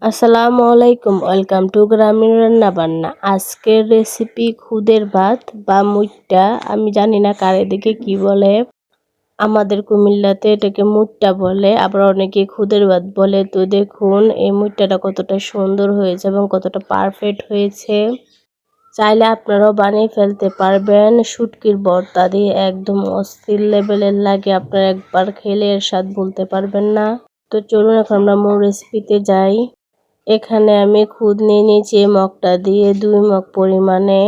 আসসালামু আলাইকুম, welcome to গ্রামীণ রান্না বান্না। আজকের রেসিপি খুদের ভাত বা মুইট্টা। আমি জানি না কার এদিকে কি বলে। আমাদের কুমিল্লাতে এটাকে মুইট্টা বলে, আবার অনেকে খুদের ভাত বলে। তো দেখুন এই মুইট্টাটা কতটা সুন্দর হয়েছে এবং কতটা পারফেক্ট হয়েছে। চাইলে আপনারাও বানিয়ে ফেলতে পারবেন। শুটকির ভর্তা দিয়ে একদম অস্থির লেভেলের লাগে, আপনারা একবার খেলে এর স্বাদ বলতে পারবেন না। তো চলুন এখন আমরা মূল রেসিপিতে যাই। এখানে আমি খুদ নিয়ে নিয়েছি এই মগটা দিয়ে 2 মগ পরিমাণে।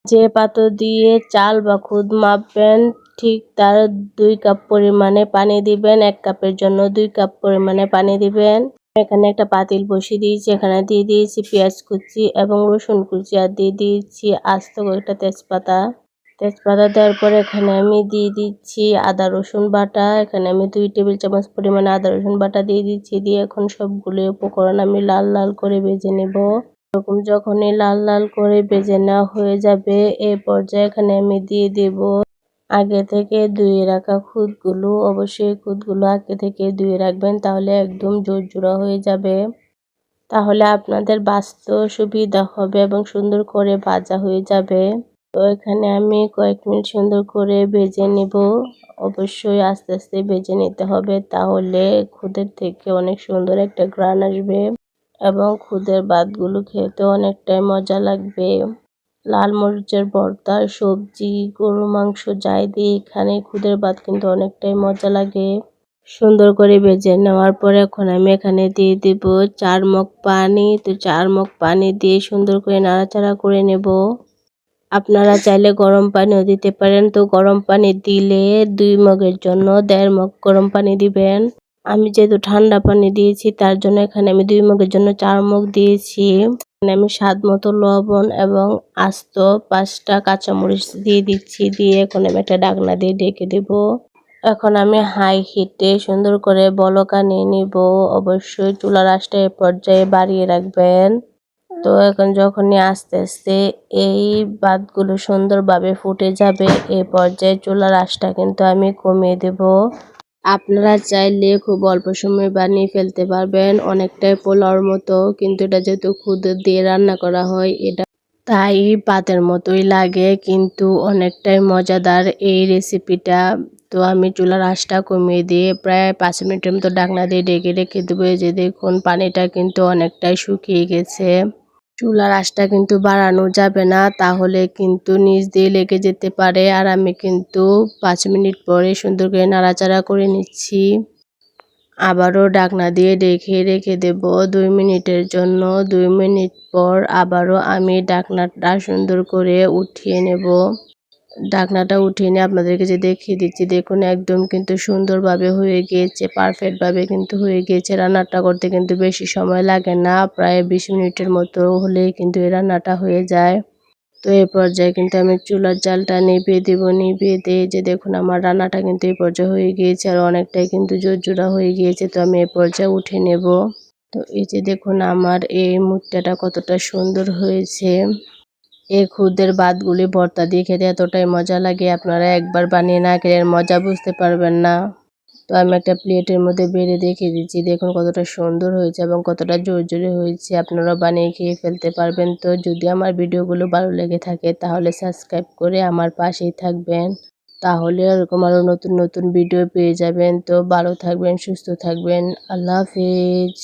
যে পাত্র দিয়ে চাল বা খুদ মাপবেন ঠিক তার 2 কাপ পরিমাণে পানি দিবেন। 1 কাপের জন্য 2 কাপ পরিমাণে পানি দিবেন। এখানে একটা পাতিল বসিয়ে দিয়েছি, এখানে দিয়ে দিয়েছি পেঁয়াজ কুচি এবং রসুন কুচি, আর দিয়ে দিয়েছি আস্ত কয়েকটা তেজপাতা। দেওয়ার পরে এখানে আমি দিয়ে দিচ্ছি আদা রসুন বাটা। এখানে আমি 2 টেবিল চামচ পরিমাণে আদা রসুন বাটা দিয়ে দিচ্ছি। দিয়ে এখন সবগুলো উপকরণ আমি লাল লাল করে ভেজে নেব। এরকম যখনই লাল লাল করে ভেজে নেওয়া হয়ে যাবে, এই পর্যায়ে এখানে আমি দিয়ে দেব আগে থেকে ধুয়ে রাখা খুদগুলো। অবশ্যই খুদগুলো আগে থেকে ধুয়ে রাখবেন, তাহলে একদম ঝরঝরা হয়ে যাবে। তাহলে আপনাদের বাছতেও সুবিধা হবে এবং সুন্দর করে ভাজা হয়ে যাবে। তো এখানে আমি কয়েক মিনিট সুন্দর করে ভেজে নিব। অবশ্যই আস্তে আস্তে ভেজে নিতে হবে, তাহলে খুদের থেকে অনেক সুন্দর একটা ঘ্রাণ আসবে এবং খুদের ভাতগুলো খেতে অনেকটাই মজা লাগবে। লাল মরিচের ভর্তা, সবজি, গরু মাংস যাই দিয়ে এখানে খুদের ভাত কিন্তু অনেকটাই মজা লাগে। সুন্দর করে ভেজে নেওয়ার পরে এখন আমি এখানে দিয়ে দেব 4 মগ পানি। তো 4 মগ পানি দিয়ে সুন্দর করে নাড়াচাড়া করে নেব। আপনারা চাইলে গরম পানিও দিতে পারেন। তো গরম পানি দিলে 2 মগের জন্য 1.5 মগ গরম পানি দিবেন। আমি যেহেতু ঠান্ডা পানি দিয়েছি তার জন্য এখানে আমি 2 মগের জন্য 4 মগ দিয়েছি। এখানে আমি স্বাদ মতো লবণ এবং আস্ত 5টা কাঁচামরিচ দিয়ে দিচ্ছি। দিয়ে এখন আমি একটা ঢাকনা দিয়ে ঢেকে দেব। এখন আমি হাই হিটে সুন্দর করে বলক আনিয়ে নিব। অবশ্যই চুলার আঁচটা এ পর্যায়ে বাড়িয়ে রাখবেন। তো এখন যখনই আস্তে আস্তে এই ভাতগুলো সুন্দরভাবে ফুটে যাবে, এই পর্যায়ে চুলার আঁচটা কিন্তু আমি কমিয়ে দেব। আপনারা চাইলে খুব অল্প সময় বানিয়ে ফেলতে পারবেন, অনেকটাই পোলাওর মতো। কিন্তু এটা যেহেতু খুদ দিয়ে রান্না করা হয়, এটা তাই ভাতের মতোই লাগে, কিন্তু অনেকটাই মজাদার এই রেসিপিটা। তো আমি চুলার আঁচটা কমিয়ে দিয়ে প্রায় 5 মিনিটের মতো ঢাকনা দিয়ে ঢেকে রেখে দেবো। এই যে দেখুন পানিটা কিন্তু অনেকটাই শুকিয়ে গেছে। চুলার আঁচটা কিন্তু বাড়ানো যাবে না, তাহলে কিন্তু নিচ দিয়ে লেগে যেতে পারে। আর আমি কিন্তু 5 মিনিট পরে সুন্দর করে নাড়াচাড়া করে নিচ্ছি। আবারও ঢাকনা দিয়ে ঢেকে রেখে দেব 2 মিনিটের জন্য। 2 মিনিট পর আবারও আমি ঢাকনাটা সুন্দর করে উঠিয়ে নেব। ঢাকনাটা উঠিয়ে নিয়ে আপনাদেরকে যে দেখিয়ে দিচ্ছি, দেখুন একদম কিন্তু সুন্দরভাবে হয়ে গিয়েছে, পারফেক্টভাবে কিন্তু হয়ে গিয়েছে। রান্নাটা করতে কিন্তু বেশি সময় লাগে না, প্রায় 20 মিনিটের মতো হলেই কিন্তু এই রান্নাটা হয়ে যায়। তো এই পর্যায়ে কিন্তু আমি চুলার জালটা নিভিয়ে দেব। নিভিয়ে দিয়ে যে দেখুন আমার রান্নাটা কিন্তু এই পর্যায়ে হয়ে গিয়েছে, আর অনেকটাই কিন্তু ঝরঝরা হয়ে গিয়েছে। তো আমি এই পর্যায়ে উঠে নেব। তো এই যে দেখুন আমার এই মুট্টাটা কতটা সুন্দর হয়েছে। এই খুদের ভাতগুলি ভর্তা দিয়ে খেতে এতটাই মজা লাগে, আপনারা একবার বানিয়ে না খেলে মজা বুঝতে পারবেন না। তো আমি একটা প্লেটের মধ্যে বেড়ে দেখিয়ে দিচ্ছি, দেখুন কতটা সুন্দর হয়েছে এবং কতটা ঝরঝরে হয়েছে। আপনারা বানিয়ে খেয়ে ফেলতে পারবেন। তো যদি আমার ভিডিওগুলো ভালো লেগে থাকে তাহলে সাবস্ক্রাইব করে আমার পাশেই থাকবেন, তাহলে এরকম আরও নতুন নতুন ভিডিও পেয়ে যাবেন। তো ভালো থাকবেন, সুস্থ থাকবেন। আল্লাহ হাফেজ।